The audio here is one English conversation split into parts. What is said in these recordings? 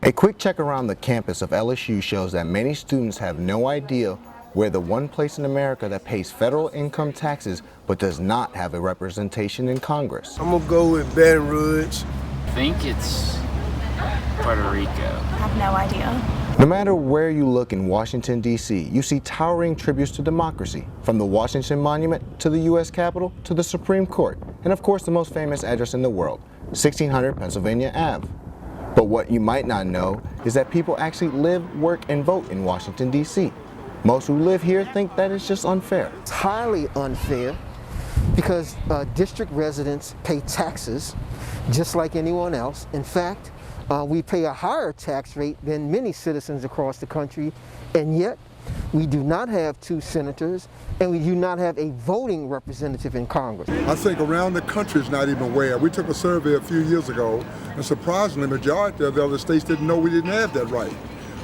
A quick check around the campus of LSU shows that many students have no idea we're the one place in America that pays federal income taxes but does not have a representation in Congress. I'm gonna go with Baton Rouge. I think it's Puerto Rico. I have no idea. No matter where you look in Washington, D.C., you see towering tributes to democracy, from the Washington Monument to the U.S. Capitol to the Supreme Court, and of course the most famous address in the world, 1600 Pennsylvania Ave. But what you might not know is that people actually live, work, and vote in Washington, D.C. Most who live here think that it's just unfair. It's highly unfair because district residents pay taxes just like anyone else. In fact, we pay a higher tax rate than many citizens across the country, and yet we do not have 2 senators and we do not have a voting representative in Congress. I think around the country is not even aware. We took a survey a few years ago, and surprisingly, the majority of the other states didn't know we didn't have that right.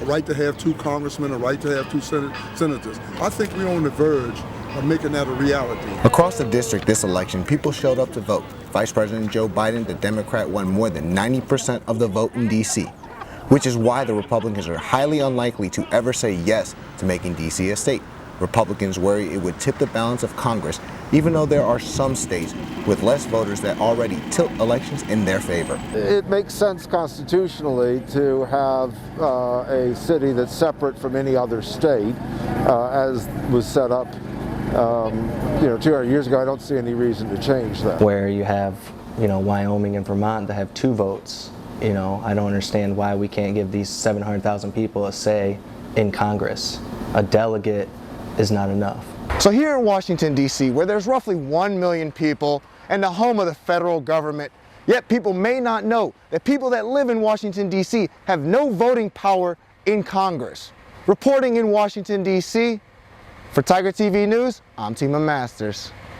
A right to have 2 congressmen, a right to have 2 senators. I think we're on the verge of making that a reality. Across the district this election, people showed up to vote. Vice President Joe Biden, the Democrat, won more than 90% of the vote in D.C., which is why the Republicans are highly unlikely to ever say yes to making D.C. a state. Republicans worry it would tip the balance of Congress, even though there are some states with less voters that already tilt elections in their favor. It makes sense constitutionally to have a city that's separate from any other state, as was set up 200 years ago. I don't see any reason to change that. Where you have, Wyoming and Vermont that have 2 votes. I don't understand why we can't give these 700,000 people a say in Congress. A delegate is not enough. So here in Washington, D.C., where there's roughly 1 million people and the home of the federal government, yet people may not know that people that live in Washington, D.C. have no voting power in Congress. Reporting in Washington, D.C., for Tiger TV News, I'm Tema Masters.